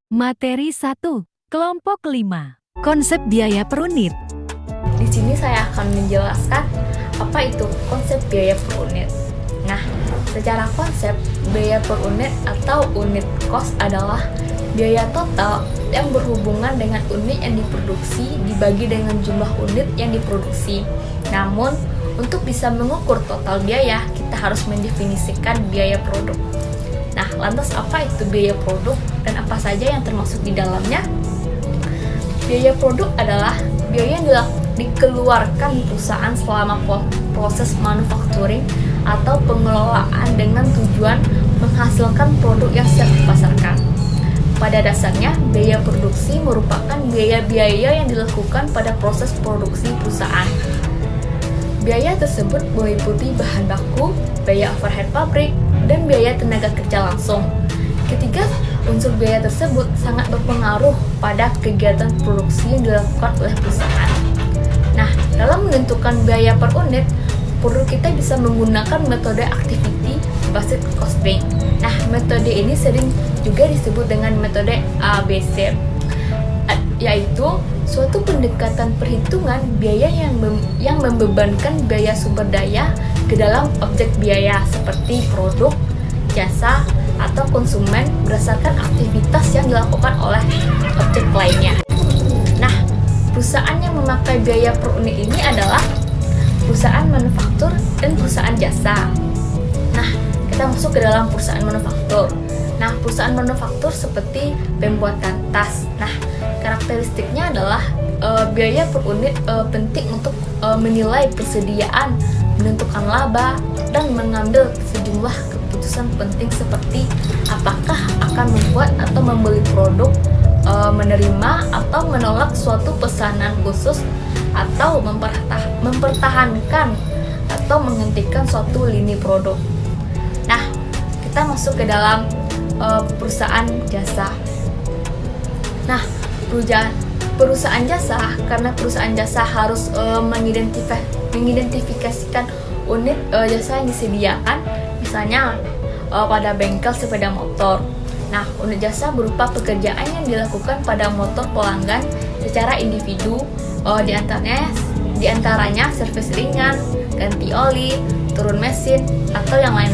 Materi 1, kelompok 5, konsep biaya per unit. Di sini saya akan menjelaskan apa itu konsep biaya per unit. Nah, secara konsep, biaya per unit atau unit cost adalah biaya total yang berhubungan dengan unit yang diproduksi dibagi dengan jumlah unit yang diproduksi. Namun, untuk bisa mengukur total biaya, kita harus mendefinisikan biaya produk. Nah, lantas apa itu biaya produk dan apa saja yang termasuk di dalamnya? Biaya produk adalah biaya yang dikeluarkan perusahaan selama proses manufacturing atau pengelolaan dengan tujuan menghasilkan produk yang siap dipasarkan. Pada dasarnya, biaya produksi merupakan biaya-biaya yang dilakukan pada proses produksi perusahaan. Biaya tersebut meliputi bahan baku, biaya overhead pabrik, dan biaya tenaga kerja langsung. Ketiga unsur biaya tersebut sangat berpengaruh pada kegiatan produksi yang dilakukan oleh perusahaan. Nah, dalam menentukan biaya per unit, kita bisa menggunakan metode activity based costing. Nah, metode ini sering juga disebut dengan metode ABC, yaitu suatu pendekatan perhitungan biaya yang membebankan biaya sumber daya ke dalam objek biaya seperti produk, jasa, atau konsumen berdasarkan aktivitas yang dilakukan oleh objek lainnya. Nah, perusahaan yang memakai biaya per unit ini adalah perusahaan manufaktur dan perusahaan jasa. Nah, kita masuk ke dalam perusahaan manufaktur. Nah, perusahaan manufaktur seperti pembuatan tas. Nah, karakteristiknya adalah biaya per unit penting untuk menilai persediaan, menentukan laba, dan mengambil sejumlah keputusan penting seperti apakah akan membuat atau membeli produk, menerima atau menolak suatu pesanan khusus, atau mempertahankan atau menghentikan suatu lini produk. Nah, kita masuk ke dalam perusahaan jasa. Nah, perusahaan jasa, karena perusahaan jasa harus mengidentifikasikan unit jasa yang disediakan, misalnya pada bengkel sepeda motor. Nah, unit jasa berupa pekerjaan yang dilakukan pada motor pelanggan secara individu, di antaranya servis ringan, ganti oli, turun mesin, atau yang lain.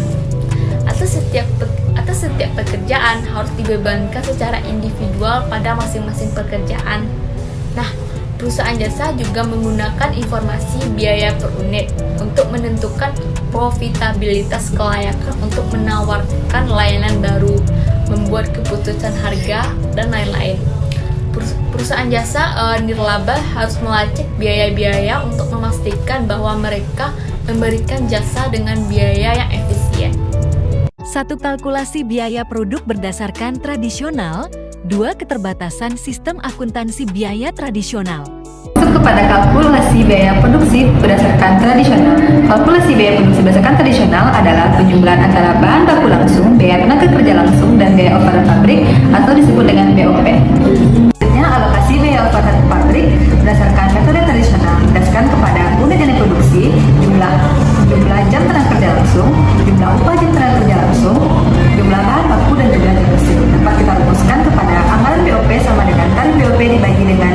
Atau setiap pekerjaan harus dibebankan secara individual pada masing-masing pekerjaan. Nah, perusahaan jasa juga menggunakan informasi biaya per unit untuk menentukan profitabilitas kelayakan untuk menawarkan layanan baru, membuat keputusan harga, dan lain-lain. Perusahaan jasa nirlaba harus melacak biaya-biaya untuk memastikan bahwa mereka memberikan jasa dengan biaya yang efisien. 1. Kalkulasi biaya produk berdasarkan tradisional. 2. Keterbatasan sistem akuntansi biaya tradisional. Masuk kepada kalkulasi biaya produksi berdasarkan tradisional. Kalkulasi biaya produksi berdasarkan tradisional adalah penjumlahan antara bahan baku langsung, biaya tenaga kerja langsung, dan biaya overhead pabrik atau disebut dengan BOP. Selanjutnya, alokasi biaya overhead pabrik berdasarkan metode tradisional berdasarkan kepada unit yang diproduksi, jumlah jam tenaga kerja langsung, jumlah upah jam tenaga kerja langsung, jumlah bahan baku, dan jumlah jam bersih. Dapat kita rumuskan kepada anggaran BOP sama dengan tarif BOP dibagi dengan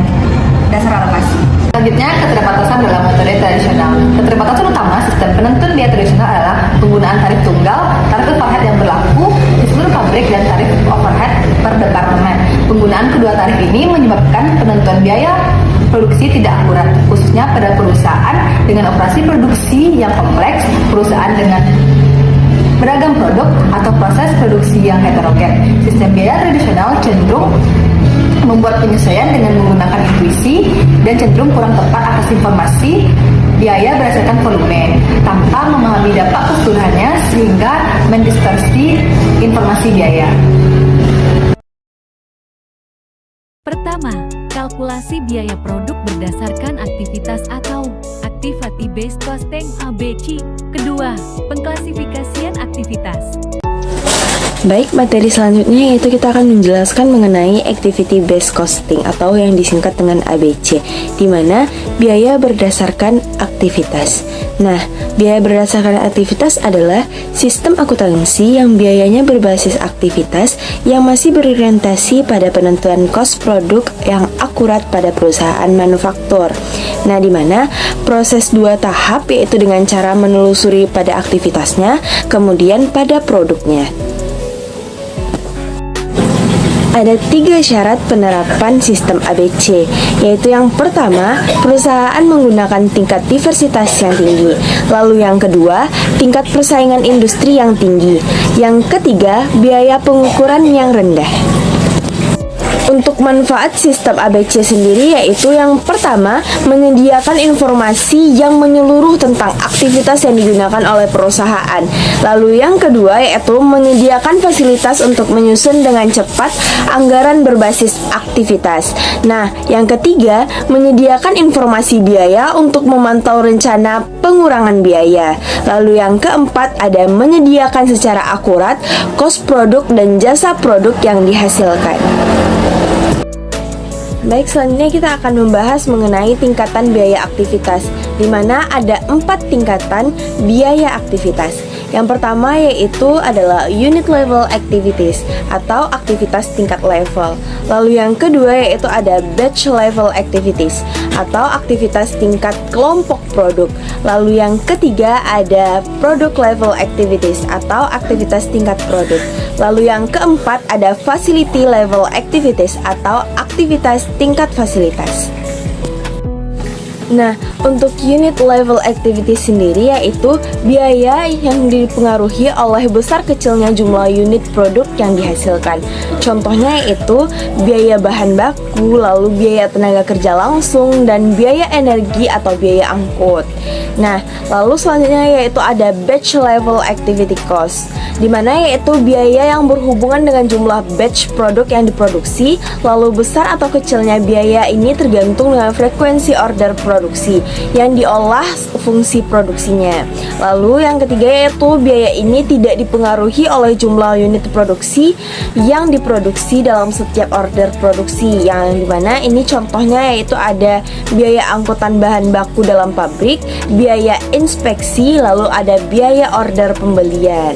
dasar alokasi. Selanjutnya, keterbatasan dalam metode tradisional. Keterbatasan utama sistem penentuan biaya tradisional adalah penggunaan tarif tunggal, tarif overhead yang berlaku di seluruh pabrik, dan tarif overhead per departemen. Penggunaan kedua tarif ini menyebabkan penentuan biaya produksi tidak akurat, khususnya pada perusahaan dengan operasi produksi yang kompleks, perusahaan dengan beragam produk, atau proses produksi yang heterogen. Sistem biaya tradisional cenderung membuat penyesuaian dengan menggunakan intuisi dan cenderung kurang tepat atas informasi biaya berdasarkan volume, tanpa memahami dampak keseluruhannya sehingga mendistorsi informasi biaya. Pertama, kalkulasi biaya produk berdasarkan aktivitas atau activity based costing (ABC). Kedua, pengklasifikasian aktivitas. Baik, materi selanjutnya yaitu kita akan menjelaskan mengenai activity based costing atau yang disingkat dengan ABC, di mana biaya berdasarkan aktivitas. Nah, biaya berdasarkan aktivitas adalah sistem akuntansi yang biayanya berbasis aktivitas yang masih berorientasi pada penentuan kos produk yang akurat pada perusahaan manufaktur. Nah, di mana proses 2 tahap yaitu dengan cara menelusuri pada aktivitasnya, kemudian pada produknya. Ada 3 syarat penerapan sistem ABC, yaitu yang pertama, perusahaan menggunakan tingkat diversitas yang tinggi. Lalu yang kedua, tingkat persaingan industri yang tinggi. Yang ketiga, biaya pengukuran yang rendah. Untuk manfaat sistem ABC sendiri yaitu yang pertama, menyediakan informasi yang menyeluruh tentang aktivitas yang digunakan oleh perusahaan. Lalu yang kedua yaitu menyediakan fasilitas untuk menyusun dengan cepat anggaran berbasis aktivitas. Nah, yang ketiga, menyediakan informasi biaya untuk memantau rencana pengurangan biaya. Lalu yang keempat ada menyediakan secara akurat kos produk dan jasa produk yang dihasilkan. Baik, selanjutnya kita akan membahas mengenai tingkatan biaya aktivitas, di mana ada 4 tingkatan biaya aktivitas. Yang pertama yaitu adalah unit level activities atau aktivitas tingkat level. Lalu yang kedua yaitu ada batch level activities atau aktivitas tingkat kelompok produk. Lalu yang ketiga ada product level activities atau aktivitas tingkat produk. Lalu yang keempat ada facility level activities atau aktivitas tingkat fasilitas. Nah, untuk unit level activity sendiri yaitu biaya yang dipengaruhi oleh besar kecilnya jumlah unit produk yang dihasilkan. Contohnya yaitu biaya bahan baku, lalu biaya tenaga kerja langsung, dan biaya energi atau biaya angkut. Nah, lalu selanjutnya yaitu ada batch level activity cost, di mana yaitu biaya yang berhubungan dengan jumlah batch produk yang diproduksi, lalu besar atau kecilnya biaya ini tergantung dengan frekuensi order produksi yang diolah fungsi produksinya. Lalu yang ketiga yaitu biaya ini tidak dipengaruhi oleh jumlah unit produksi yang diproduksi dalam setiap order produksi, yang dimana ini contohnya yaitu ada biaya angkutan bahan baku dalam pabrik, biaya inspeksi, lalu ada biaya order pembelian.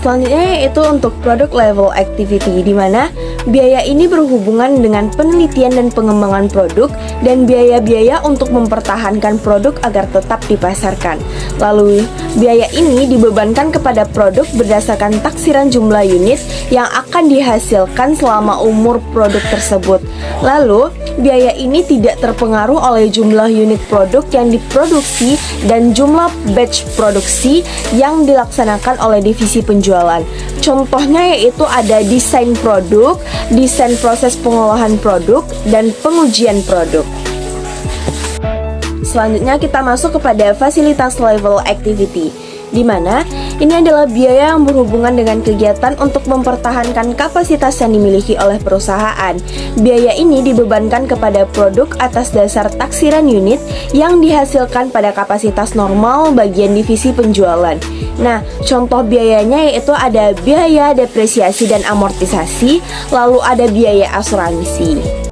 Selanjutnya yaitu untuk product level activity, di mana biaya ini berhubungan dengan penelitian dan pengembangan produk dan biaya-biaya untuk mempertahankan produk agar tetap dipasarkan. Lalu biaya ini dibebankan kepada produk berdasarkan taksiran jumlah unit yang akan dihasilkan selama umur produk tersebut. Lalu biaya ini tidak terpengaruh oleh jumlah unit produk yang diproduksi dan jumlah batch produksi yang dilaksanakan oleh divisi penjualan. Contohnya yaitu ada desain produk, desain proses pengolahan produk, dan pengujian produk. Selanjutnya kita masuk kepada fasilitas level activity, di mana ini adalah biaya yang berhubungan dengan kegiatan untuk mempertahankan kapasitas yang dimiliki oleh perusahaan. Biaya ini dibebankan kepada produk atas dasar taksiran unit yang dihasilkan pada kapasitas normal bagian divisi penjualan. Nah, contoh biayanya yaitu ada biaya depresiasi dan amortisasi, lalu ada biaya asuransi.